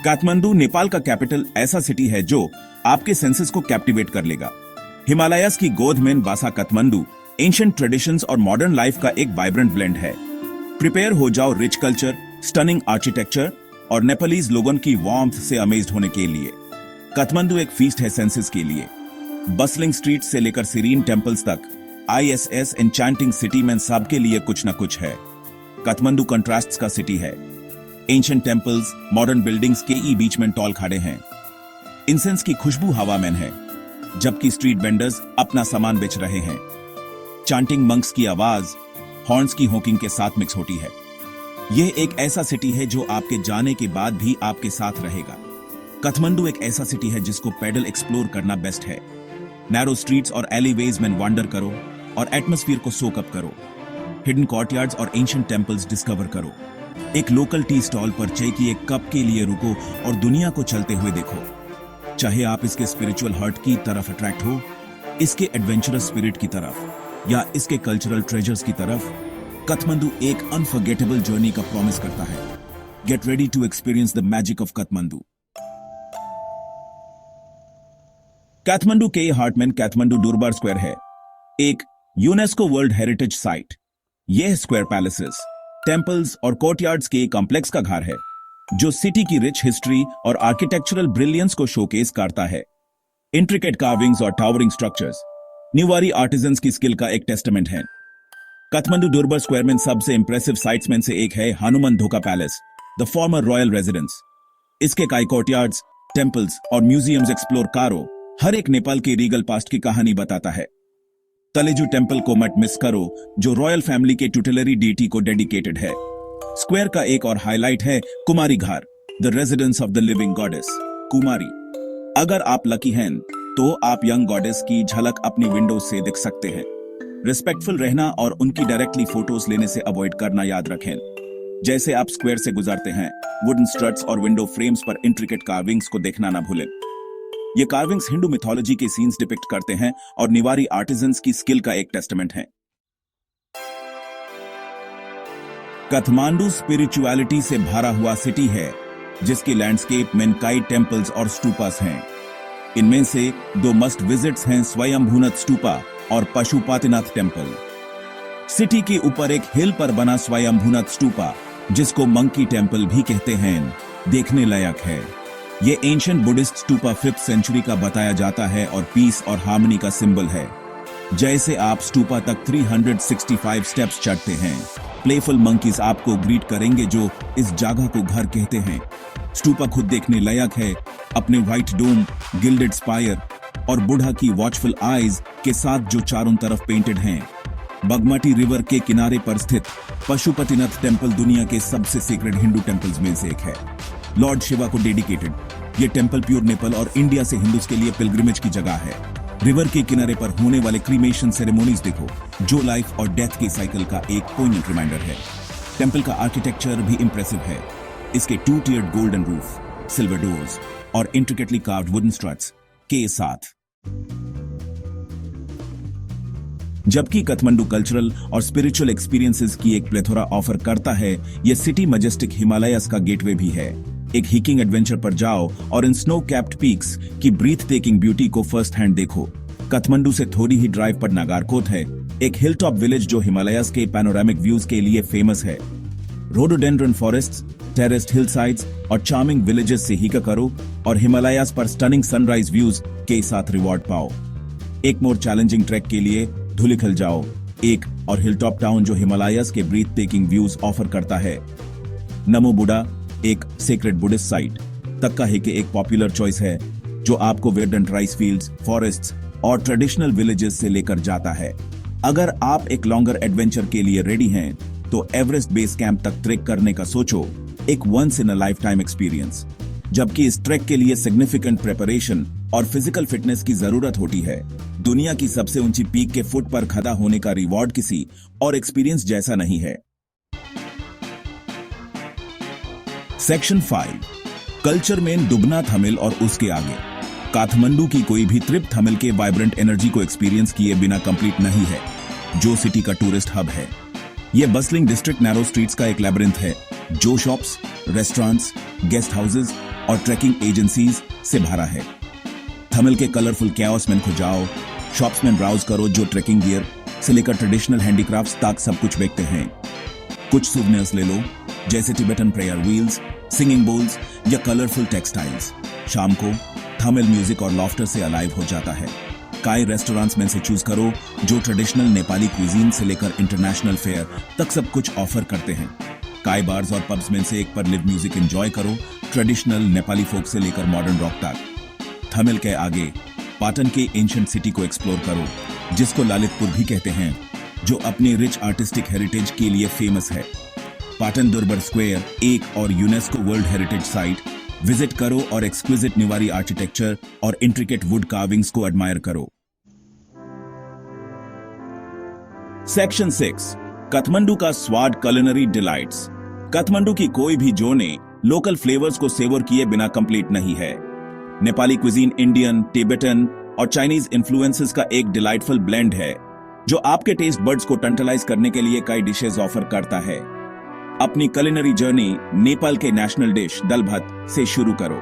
काठमांडू नेपाल का कैपिटल ऐसा सिटी है जो आपके सेंसेस को कैप्टिवेट कर लेगा। हिमालयास की गोद में बासा काठमांडू एंशिएंट ट्रेडिशंस और मॉडर्न लाइफ का एक वाइब्रेंट ब्लेंड है। प्रिपेयर हो जाओ रिच कल्चर, स्टनिंग आर्किटेक्चर और नेपालीज लोगों की वार्मथ से अमेज्ड होने के लिए। काठमांडू एक फीस्ट है सेंसेस के लिए। बसलिंग स्ट्रीट से लेकर सीरीन टेम्पल्स तक, ISS एन्चेंटिंग सिटी में सबके लिए कुछ न कुछ है। काठमांडू कंट्रास्ट्स का सिटी है। एंशिएंट टेम्पल्स, मॉडर्न बिल्डिंग्स के बीच में टॉल खड़े हैं। इंसेंस की खुशबू हवा में है, जबकि स्ट्रीट वेंडर्स अपना सामान बेच रहे हैं। चांटिंग मंक्स की आवाज हॉर्न्स की हॉकिंग के साथ मिक्स होती है। यह एक ऐसा सिटी है जो आपके जाने के बाद भी आपके साथ रहेगा। काठमांडू एक ऐसा सिटी है जिसको पैडल एक्सप्लोर करना बेस्ट है। नैरो स्ट्रीट्स और एलिवेज में वंडर करो और एटमॉस्फेयर को सोक अप करो। हिडन कोर्टयार्ड्स और एंशिएंट टेम्पल्स डिस्कवर करो। एक लोकल टी स्टॉल पर चाय की एक कप के लिए रुको और दुनिया को चलते हुए देखो। चाहे आप इसके स्पिरिचुअल हार्ट की तरफ अट्रैक्ट हो, इसके एडवेंचरस स्पिरिट की तरफ या इसके कल्चरल ट्रेजर्स की तरफ, काठमांडू एक अनफॉरगेटेबल जर्नी का प्रॉमिस करता है। Get ready to experience the magic of Kathmandu. Kathmandu के हार्ट में काठमांडू दुर्बार स्क्वायर है, एक यूनेस्को वर्ल्ड हेरिटेज साइट। यह स्क्वायर पैलेसेस, टेम्पल्स और कोर्टयार्ड्स के कॉम्प्लेक्स का घर है जो सिटी की रिच हिस्ट्री और आर्किटेक्चरल ब्रिलियंस को शोकेस करता है। इंट्रिकेट कार्विंग्स और टावरिंग स्ट्रक्चर्स न्यूवारी आर्टिजन्स की स्किल का एक टेस्टामेंट है। काठमांडू दुर्बार स्क्वायर में सबसे इंप्रेसिव साइट्स में से एक है हनुमान धोका palace, the former royal residence. इसके कई कोर्टयार्ड्स, टेम्पल्स और म्यूजियम्स एक्सप्लोर करो। हर एक नेपाल के रीगल पास्ट की कहानी बताता है। तलेजू टेम्पल को मत मिस करो, जो रॉयल फैमिली के ट्यूटेलरी डीटी को डेडिकेटेड है। स्क्वायर का एक और हाईलाइट है Kumari Ghat, the residence of the living goddess Kumari. अगर आप लकी हैं तो आप यंग गॉडेस की झलक अपनी विंडो से देख सकते हैं। रिस्पेक्टफुल रहना और उनकी डायरेक्टली फोटोज लेने से अवॉइड करना याद रखें। जैसे आप स्क्वायर से गुजरते हैं, वुडन स्ट्रट्स और विंडो फ्रेम्स पर इंट्रिकेट कार्विंग्स को देखना ना भूलें। ये कार्विंग्स हिंदू मिथोलॉजी के सीन्स डिपिक्ट करते हैं और निवारी आर्टिजन्स की स्किल का एक टेस्टामेंट है। काठमांडू स्पिरिचुअलिटी से भरा हुआ सिटी है, जिसकी लैंडस्केप में कई टेम्पल्स और स्टूपास हैं। इनमें से दो मस्ट विजिट्स हैं स्वयंभूनाथ स्टूपा और पशुपतिनाथ टेम्पल। सिटी के ऊपर एक हिल पर बना स्वयंभूनाथ स्टूपा, जिसको मंकी टेम्पल भी कहते हैं, देखने लायक है। ये ancient Buddhist stupa 5th century का बताया जाता है और पीस और हार्मनी का सिंबल है। जैसे आप स्टूपा तक 365 स्टेप्स चढ़ते हैं, प्लेफुल मंकीज आपको ग्रीट करेंगे जो इस जगह को घर कहते हैं। स्टूपा खुद देखने लायक है, अपने व्हाइट डोम, गिल्डेड स्पायर और बुढ़ा की वॉचफुल आईज के साथ जो चारों तरफ पेंटेड हैं। बगमती रिवर के किनारे पर स्थित पशुपतिनाथ टेम्पल दुनिया के सबसे सीक्रेट हिंदू टेम्पल्स में से एक है, लॉर्ड शिवा को डेडिकेटेड। ये टेम्पल प्योर नेपाल और इंडिया से हिंदूज के लिए पिलग्रिमेज की जगह है। रिवर के किनारे पर होने वाले क्रीमेशन सेरेमोनीज देखो, जो लाइफ और डेथ के साइकिल का एक पोइंट रिमाइंडर है। टेम्पल का आर्किटेक्चर भी इंप्रेसिव है। इसके 2-tiered golden roof, silver doors और इंट्रिकेटली कार्व्ड वुडन स्ट्रट्स के साथ। जबकि काठमांडू कल्चरल और स्पिरिचुअल एक्सपीरियंसेस की एक प्लेथोरा ऑफर करता है, यह सिटी मजेस्टिक हिमालयास का गेटवे भी है। एक हिकिंग एडवेंचर पर जाओ और इन स्नो कैप्ड पीक्स की ब्रीथ टेकिंग ब्यूटी को फर्स्ट हैंड देखो। काठमांडू से थोड़ी ही ड्राइव पर नागारकोट है, एक हिल टॉप विलेज जो हिमालयास के पैनोरामिक व्यूज के लिए फेमस है। रोडोडेंड्रन फॉरेस्ट्स, टेरेस्ड हिलसाइड्स और चार्मिंग विलेजेस से हिका करो और हिमालयास पर स्टनिंग सनराइज व्यूज के साथ रिवॉर्ड पाओ। एक मोर चैलेंजिंग ट्रैक के लिए धुलिखल जाओ, एक और हिलटॉप टाउन जो हिमालयास के ब्रीथ टेकिंग व्यूज ऑफर करता है। नमो बुढ़ा, एक सेक्रेड बुद्धिस्ट साइट, तक्का है कि एक पॉपुलर चॉइस है जो आपको वेर्डेंट राइस फील्ड्स, फॉरेस्ट्स और ट्रेडिशनल विलेजेस से लेकर जाता है। अगर आप एक लॉन्गर एडवेंचर के लिए रेडी हैं, तो एवरेस्ट बेस कैंप तक ट्रेक करने का सोचो, एक once in a lifetime experience. जबकि इस ट्रैक के लिए सिग्निफिकेंट प्रिपरेशन और फिजिकल फिटनेस की जरूरत होती है। दुनिया की सबसे ऊंची पीक के फुट पर खड़ा होने का रिवॉर्ड किसी और एक्सपीरियंस जैसा नहीं है। सेक्शन 5, कल्चर में दुबना थमिल और उसके आगे। काठमांडू की कोई भी ट्रिप थमिल के वाइब्रेंट एनर्जी को एक्सपीरियंस किए बिना कंप्लीट नहीं है, जो सिटी का टूरिस्ट हब है। यह बसलिंग डिस्ट्रिक्ट नैरो स्ट्रीट्स का एक लैबिरिंथ है, जो शॉप्स, रेस्टोरेंट्स, गेस्ट हाउसेस और ट्रैकिंग एजेंसीज से भरा है। थमिल के कलरफुल कैओस में खो जाओ, शॉप्स में ब्राउज करो जो ट्रैकिंग गियर से लेकर ट्रेडिशनल हैंडीक्राफ्ट्स तक सब कुछ बेचते हैं। कुछ सुवेनियर्स ले लो, जैसे Tibetan prayer wheels, singing bowls या कलरफुल टेक्सटाइल्स। शाम को थमिल म्यूजिक और लॉफ्टर से अलाइव हो जाता है। काय रेस्टोरेंट्स में से चूज करो जो ट्रेडिशनल नेपाली क्विजीन से लेकर इंटरनेशनल फेयर तक सब कुछ ऑफर करते हैं। काय बार्स और पब्स में से एक पर लिव म्यूजिक एंजॉय करो, ट्रेडिशनल नेपाली फोक से लेकर मॉडर्न रॉक तक। थमिल के आगे पाटन के एंशिएंट सिटी को एक्सप्लोर करो, जिसको ललितपुर भी कहते हैं, जो अपनी रिच आर्टिस्टिक हेरिटेज के लिए फेमस है। पाटन दुर्बर स्क्वायर एक और UNESCO world heritage site visit करो और एक्सक्विजिट निवारी आर्किटेक्चर और इंट्रिकेट वुड कार्विंग्स को एडमायर करो। सेक्शन 6, काठमांडू का स्वाद कुलिनरी डिलाइट्स। काठमांडू की कोई भी जोने लोकल फ्लेवर्स को सेवर किए बिना कंप्लीट नहीं है। नेपाली क्विजीन इंडियन, टिबेटन और चाइनीज इन्फ्लुएंसेस का एक डिलाइटफुल ब्लेंड है, जो आपके टेस्ट बर्ड्स को टंटलाइज करने के लिए कई डिशेस ऑफर करता है। अपनी कुलिनरी जर्नी नेपाल के नेशनल डिश दल भात से शुरू करो।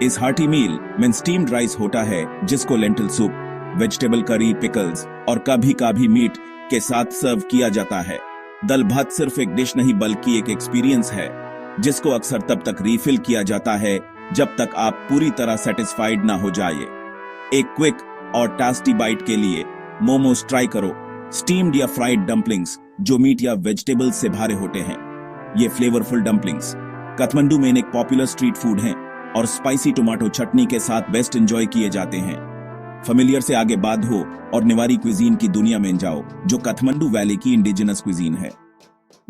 इस हार्टी मील में स्टीम्ड राइस होता है, जिसको lentil soup, vegetable curry, pickles और कभी कभी मीट के साथ सर्व किया जाता है। दल भात सिर्फ एक डिश नहीं बल्कि एक एक्सपीरियंस है, जिसको अक्सर तब तक रीफिल किया जाता है जब तक आप पूरी तरह सेटिस्फाइड ना हो जाए। एक क्विक और टेस्टी बाइट के लिए मोमोज ट्राई करो, स्टीम्ड या फ्राइड डम्पलिंग्स जो मीट या वेजिटेबल्स से भरे होते हैं। ये फ्लेवरफुल डम्पलिंग्स काठमांडू में एक पॉपुलर स्ट्रीट फूड हैं और स्पाइसी टोमेटो चटनी के साथ बेस्ट एंजॉय किए जाते हैं। फेमिलियर से आगे बढ़ो और निवारी क्विजीन की दुनिया में जाओ, जो काठमांडू वैली की इंडिजिनस क्विजीन है।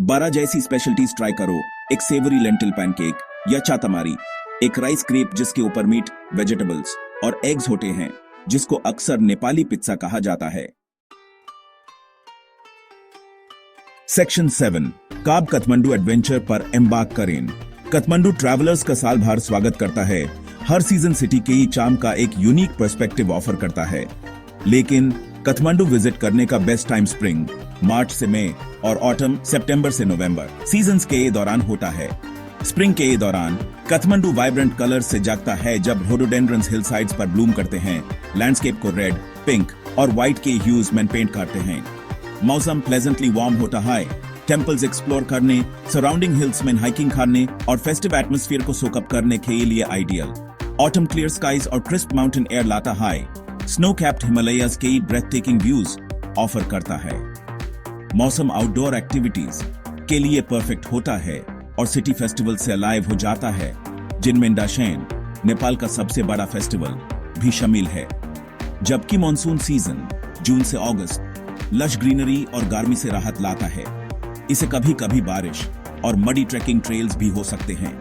12 जैसी स्पेशलिटीज ट्राई करो, एक सेवरी लेंटिल पैनकेक या चातामारी, एक राइस क्रेप जिसके ऊपर मीट, वेजिटेबल्स और एग्स होते हैं, जिसको अक्सर नेपाली पिज्जा कहा जाता है। सेक्शन 7, काब काठमांडू एडवेंचर पर एम्बार्क करें। काठमांडू ट्रैवलर्स का साल भर स्वागत करता है। हर सीजन सिटी के ही चार्म का एक यूनिक पर्सपेक्टिव ऑफर करता है, लेकिन काठमांडू विजिट करने का बेस्ट टाइम स्प्रिंग मार्च से मई और ऑटम सितंबर से नवंबर सीजन्स के दौरान होता है। स्प्रिंग के दौरान काठमांडू वाइब्रेंट कलर से जागता है, जब रोडोडेंड्रन्स हिलसाइड्स पर ब्लूम करते हैं, लैंडस्केप को रेड, पिंक और व्हाइट के ह्यूज में पेंट करते हैं। मौसम प्लेजेंटली वार्म होता है, टेम्पल्स एक्सप्लोर करने, सराउंडिंग हिल्स में हाइकिंग करने और फेस्टिव एटमॉस्फेयर को सोकअप करने के लिए आइडियल। ऑटम क्लियर स्काइज और क्रिस्प माउंटेन एयर लाता है, स्नो कैप्ड हिमालयाज के ब्रेथ टेकिंग व्यूज ऑफर करता है। मौसम आउटडोर एक्टिविटीज के लिए परफेक्ट होता है और सिटी फेस्टिवल से अलाइव हो जाता है, जिनमें दाशेन, नेपाल का सबसे बड़ा फेस्टिवल, भी शामिल है। जबकि मॉनसून सीजन जून से अगस्त लश ग्रीनरी और गर्मी से राहत लाता है। इसे कभी कभी बारिश और मडी ट्रैकिंग ट्रेल्स भी हो सकते हैं।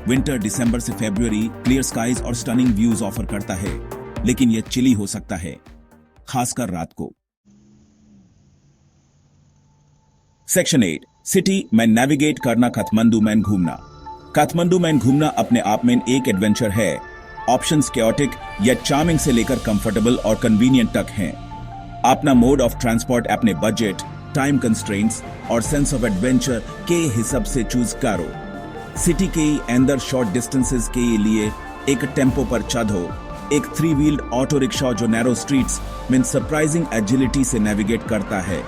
विंटर दिसंबर से फरवरी क्लियर स्काइज और स्टनिंग व्यूज ऑफर करता है, लेकिन यह चिली हो सकता है, खासकर रात को। सेक्शन 8, सिटी में नेविगेट करना। काठमांडू में घूमना। काठमांडू में घूमना अपने आप में एक एडवेंचर है। ऑप्शंस कैओटिक या चार्मिंग से लेकर कंफर्टेबल और कन्वीनियंट तक हैं। अपना मोड ऑफ ट्रांसपोर्ट अपने बजट, टाइम कंस्ट्रेंट्स और सेंस ऑफ एडवेंचर के हिसाब से चूज करो। सिटी के अंदर शॉर्ट डिस्टेंसेस के लिए एक टेम्पो पर चढ़ो, एक 3 व्हील्ड ऑटो रिक्शा जो नैरो स्ट्रीट्स में सरप्राइजिंग एजिलिटी से नेविगेट करता है।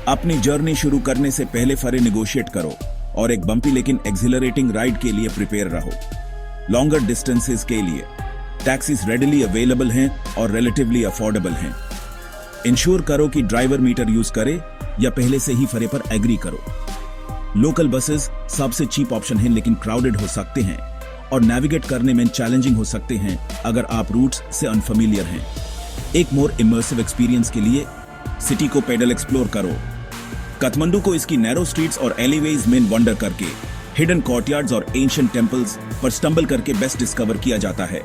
अपनी जर्नी शुरू करने से पहले फेरे नेगोशिएट करो और एक बम्पी लेकिन एक्सिलरेटिंग राइड के लिए प्रिपेयर रहो। लॉन्गर डिस्टेंसेस के लिए टैक्सीज रेडिली अवेलेबल हैं और रिलेटिवली अफोर्डेबल हैं। इंश्योर करो कि ड्राइवर मीटर यूज करे या पहले से ही फेरे पर एग्री करो। लोकल बसेस सबसे चीप ऑप्शन हैं, लेकिन क्राउडेड हो सकते हैं और नेविगेट करने में चैलेंजिंग हो सकते हैं अगर आप रूट्स से अनफेमिलियर हैं। एक मोर इमर्सिव एक्सपीरियंस के लिए सिटी को पैदल एक्सप्लोर करो। काठमांडू को इसकी नैरो स्ट्रीट्स और एलिवेज में वंडर करके, हिडन कोर्टयार्ड्स और एंशिएंट टेम्पल्स पर स्टंबल करके बेस्ट डिस्कवर किया जाता है।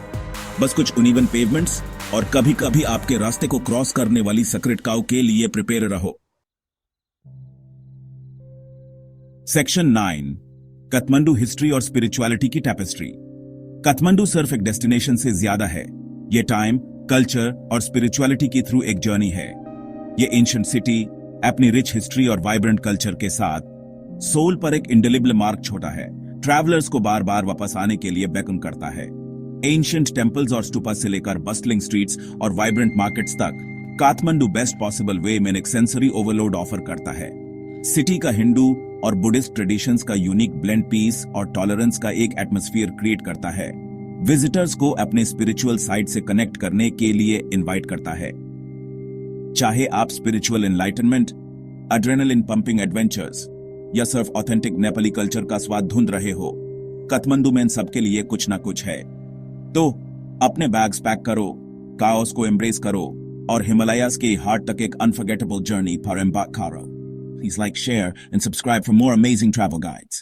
बस कुछ उनीवन पेवमेंट्स और कभी कभी आपके रास्ते को क्रॉस करने वाली सक्रेट काऊ के लिए प्रिपेयर रहो। सेक्शन 9, काठमांडू हिस्ट्री और स्पिरिचुअलिटी की टैपेस्ट्री। काठमांडू सिर्फ एक डेस्टिनेशन से ज्यादा है, ये टाइम, कल्चर और स्पिरिचुअलिटी की थ्रू एक जर्नी है। ये एंशिएंट सिटी अपनी रिच हिस्ट्री और वाइब्रेंट कल्चर के साथ सोल पर एक इंडेलिबल मार्क छोड़ा है। ट्रैवलर्स को बार बार वापस आने के लिए बेकन करता है। एंशिएंट टेम्पल्स और स्टूपा से लेकर बस्टलिंग स्ट्रीट्स और वाइब्रेंट मार्केट्स तक, काठमांडू बेस्ट पॉसिबल वे में एक सेंसरी ओवरलोड ऑफर करता है। सिटी का हिंदू और बुद्धिस्ट ट्रेडिशंस का यूनिक ब्लेंड, पीस और टॉलरेंस का एक एटमॉस्फेयर क्रिएट करता है। विजिटर्स को अपने स्पिरिचुअल साइड से कनेक्ट करने के लिए इनवाइट करता है। चाहे आप spiritual enlightenment, adrenaline pumping adventures या सिर्फ ऑथेंटिक नेपाली कल्चर का स्वाद ढूंढ रहे हो, काठमांडू में इन सबके लिए कुछ ना कुछ है। तो अपने बैग्स पैक करो, काओस को एम्ब्रेस करो और हिमालयास के हार्ट तक एक अनफॉरगेटेबल जर्नी पर एम्बार्क करो। Please like, share, and subscribe for more amazing travel guides.